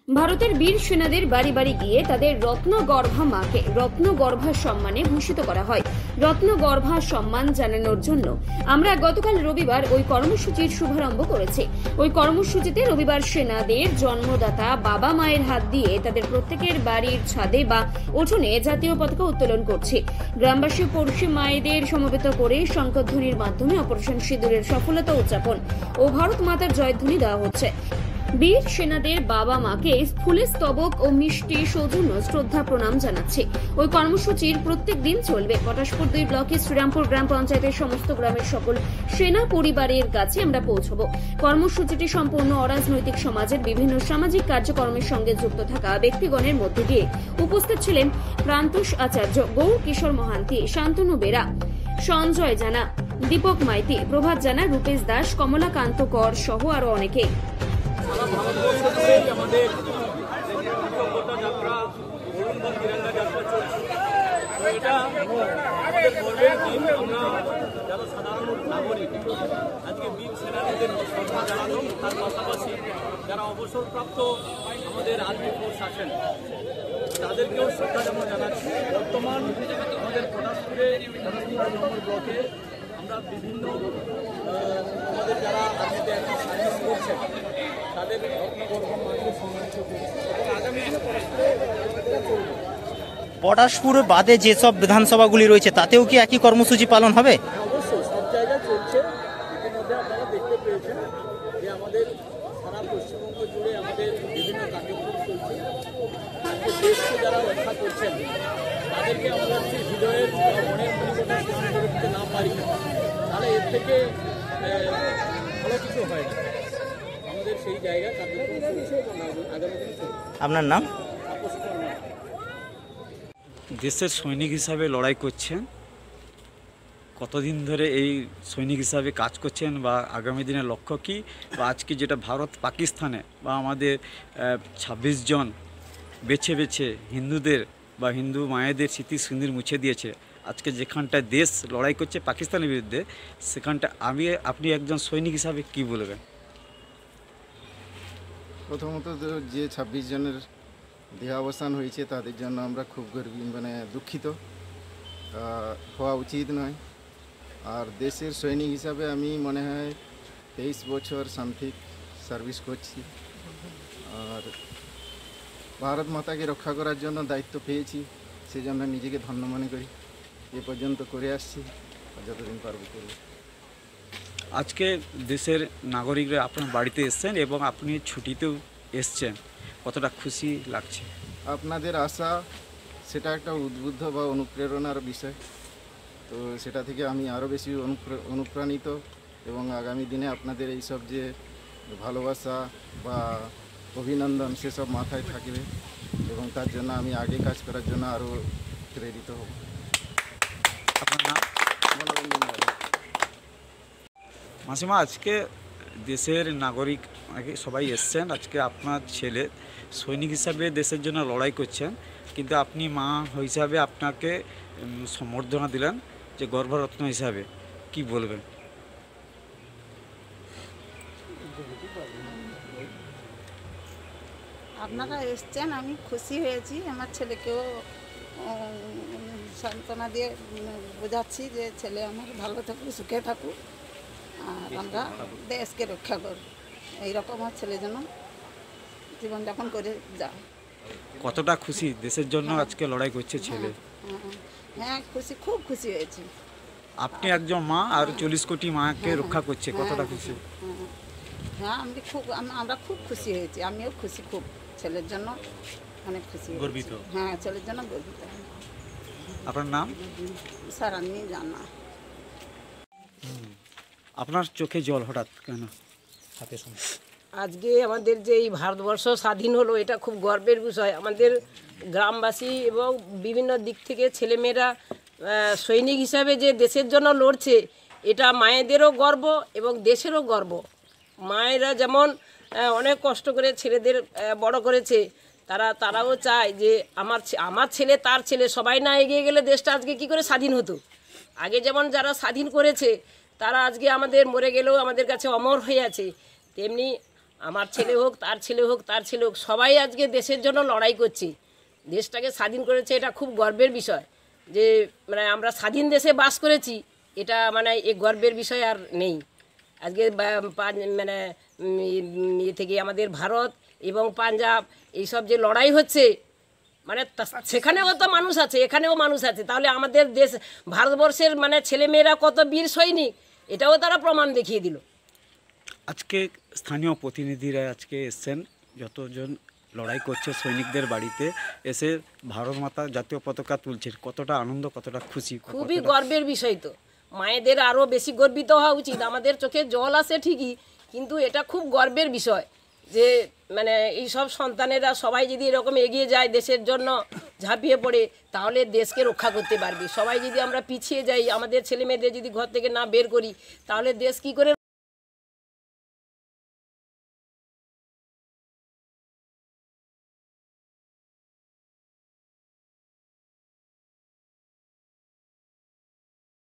ভারতের বীর সেনাদের বাড়ি বাড়ি গিয়ে তাদের রত্নগর্ভা মাকে রত্নগর্ভা সম্মানে ভূষিত করা হয়। রত্নগর্ভা সম্মান জানানোর জন্য আমরা গতকাল রবিবার ওই কর্মসূচির শুভারম্ভ করেছি। ওই কর্মসূচিতে রবিবার সেনাদের জন্মদাতা বাবা মায়ের হাত দিয়ে তাদের প্রত্যেকের বাড়ির ছাদে বা উঠোনে জাতীয় পতাকা উত্তোলন করছে। গ্রামবাসী পড়শি মায়েদের সমবেত করে শঙ্খধ্বনির মাধ্যমে অপারেশন সিঁদুরের সফলতা উদযাপন ও ভারত মাতার জয়ধ্বনি দেওয়া হচ্ছে। বীর সেনাদের বাবা মাকে ফুলের স্তবক ও মিষ্টি সৌজন্য শ্রদ্ধা প্রণাম জানাচ্ছে। ওই কর্মসূচির প্রত্যেক দিন চলবে। পটাশপুর 2 ব্লকের শ্রীরামপুর গ্রাম পঞ্চায়েতের সমস্ত গ্রামের সকল সেনা পরিবারের কাছে আমরা পৌঁছব। কর্মসূচিটি সম্পূর্ণ অরাজনৈতিক সমাজের বিভিন্ন সামাজিক কার্যক্রমের সঙ্গে যুক্ত থাকা ব্যক্তিগণের মধ্যে দিয়ে উপস্থিত ছিলেন প্রান্তোষ আচার্য, গৌর কিশোর মহান্তি, শান্তনু বেরা, সঞ্জয় জানা, দীপক মাইতি, প্রভাত জানা, রূপেশ দাস, কমলাকান্ত কর সহ আরো অনেকে। সারা ভারতবর্ষ জুড়েই আমাদের কৃতজ্ঞতা যাত্রা, তিরঙ্গা যাত্রা চলছে। তো এটা আমাদের গর্বের দিন। আমরা যারা সাধারণ নাগরিক আজকে বীর সেনানীদের শ্রদ্ধা জানানো, তার পাশাপাশি যারা অবসরপ্রাপ্ত আমাদের আর্মি ফোর্স আছেন তাদেরকেও শ্রদ্ধা জানাচ্ছি। বর্তমান আমাদের পটাশপুরে 2 নম্বর ব্লকে আমরা বিভিন্ন আমাদের যারা আর্মিতে এখন সার্ভিস করছেন তাদের রত্নগর্ভা মাকে সম্মানিত করেছি এবং আগামী দিনে পটাশপুর বাদে যেসব বিধানসভাগুলি রয়েছে তাতেও কি একই কর্মসূচি পালন হবে? অবশ্যই সব জায়গায় চলছে। ইতিমধ্যে আপনারা দেখতে পেয়েছেন যে আমাদের সারা পশ্চিমবঙ্গ জুড়ে আমাদের বিভিন্ন কার্যক্রম চলছে। আজকে দেশকে যারা রক্ষা করছেন তাদেরকে আমরা যদি হৃদয়ের মনের পরিবর্তন স্মরণ করে দিতে না পারি তাহলে এর থেকে ভালো কিছু হয় না। আমাদের সেই জায়গায় কার্যক্রম আগামী দিন চলছে। আপনার নাম? দেশের সৈনিক হিসাবে লড়াই করছেন, কতদিন ধরে এই সৈনিক হিসাবে কাজ করছেন বা আগামী দিনের লক্ষ্য কী, বা আজকে যেটা ভারত পাকিস্তানে বা আমাদের 26 জন বেছে বেছে হিন্দুদের বা হিন্দু মায়েদের স্মৃতি সিঁদুর মুছে দিয়েছে। আজকে যেখানটায় দেশ লড়াই করছে পাকিস্তানের বিরুদ্ধে, সেখানটা আপনি একজন সৈনিক হিসাবে কি বলবেন? প্রথমত যে 26 জনের দেহাবসান হয়েছে তাদের জন্য আমরা খুব দুঃখিত, হওয়া উচিত নয়। আর দেশের সৈনিক হিসাবে আমি মনে হয় 23 বছর সামথিং সার্ভিস করছি, আর ভারত মাতাকে রক্ষা করার জন্য দায়িত্ব পেয়েছি, সেজন্য নিজেকে ধন্য মনে করি। এ পর্যন্ত করে আসছি, যতদিন পারবো করব। আজকে দেশের নাগরিকরা আপনার বাড়িতে এসছেন এবং আপনি ছুটিতেও এসছেন, কতটা খুশি লাগছে? আপনাদের আশা সেটা একটা উদ্বুদ্ধ বা অনুপ্রেরণার বিষয়। তো সেটা থেকে আমি আরও বেশি অনুপ্রাণিত এবং আগামী দিনে আপনাদের এইসব যে ভালোবাসা বা অভিনন্দন সেসব মাথায় থাকবে এবং তার জন্য আমি আগে কাজ করার জন্য আরও প্রেরিত হব। আপনার নাম? মাসিমা, আজকে দেশের নাগরিক সবাই এসছেন, আজকে আপনার ছেলে সৈনিক হিসাবে দেশের জন্য লড়াই করছেন, কিন্তু আপনি মা হিসাবে আপনাকে সম্বর্ধনা দিলেন যে গর্ভরত্ন হিসাবে, কি বলবেন? আপনারা এসছেন, আমি খুশি হয়েছি। আমার ছেলেকেও সান্ত্বনা দিয়ে বোঝাচ্ছি যে ছেলে আমার ভালো থাকুক, সুখে থাকুক, আর আমরা দেশকে রক্ষা করব। এইরকম আমার ছেলের জন্য জীবনযাপন করে যায়। কতটা খুশি দেশের জন্য আজকে লড়াই করছে ছেলে? হ্যাঁ খুশি, খুব খুশি হয়েছি। আপনি একজন মা আর 40 কোটি মাকে রক্ষা করছে, কতটা খুশি? হ্যাঁ আমরা খুব খুশি হয়েছি। আমিও খুশি, খুব ছেলের জন্য অনেক খুশি, গর্বিত। হ্যাঁ ছেলের জন্য গর্বিত। আপনার নাম? সারানি জানা। আপনার চোখে জল হঠাৎ কেন? আজকে আমাদের যে এই ভারতবর্ষ স্বাধীন হলো, এটা খুব গর্বের বিষয়। আমাদের গ্রামবাসী এবং বিভিন্ন দিক থেকে ছেলেমেয়েরা সৈনিক হিসাবে যে দেশের জন্য লড়ছে, এটা মায়েদেরও গর্ব এবং দেশেরও গর্ব। মায়েরা যেমন অনেক কষ্ট করে ছেলেদের বড় করেছে, তারাও চায় যে আমার ছেলে তার ছেলে সবাই না এগিয়ে গেলে দেশটা আজকে কী করে স্বাধীন হতো। আগে যেমন যারা স্বাধীন করেছে তারা আজকে আমাদের মরে গেলেও আমাদের কাছে অমর হয়ে আছে, তেমনি আমার ছেলে হোক, তার ছেলে হোক, তার ছেলে হোক, সবাই আজকে দেশের জন্য লড়াই করছে। দেশটাকে স্বাধীন করেছে, এটা খুব গর্বের বিষয় যে মানে আমরা স্বাধীন দেশে বাস করেছি, এটা মানে এই গর্বের বিষয় আর নেই। আজকে মানে ইয়ে থেকে আমাদের ভারত এবং পাঞ্জাব এইসব যে লড়াই হচ্ছে, মানে সেখানেও তো মানুষ আছে, এখানেও মানুষ আছে, তাহলে আমাদের দেশ ভারতবর্ষের মানে ছেলেমেয়েরা কত বীর সৈনিক, এটাও তারা প্রমাণ দেখিয়ে দিল। আজকে স্থানীয় প্রতিনিধিরা আজকে এসছেন, যতজন লড়াই করছে সৈনিকদের বাড়িতে এসে ভারত মাতা জাতীয় পতাকা তুলছে, কতটা আনন্দ, কতটা খুশি? খুবই গর্বের বিষয়। তো মায়েদের আরও বেশি গর্বিত হওয়া উচিত। আমাদের চোখে জল আসে ঠিকই, কিন্তু এটা খুব গর্বের বিষয় যে মানে এই সব সন্তানেরা সবাই যদি এরকম এগিয়ে যায়, দেশের জন্য ঝাঁপিয়ে পড়ে, তাহলে দেশকে রক্ষা করতে পারবে। সবাই যদি আমরা পিছিয়ে যাই, আমাদের ছেলে মেয়েদের যদি ঘর থেকে না বের করি, তাহলে দেশ কী করে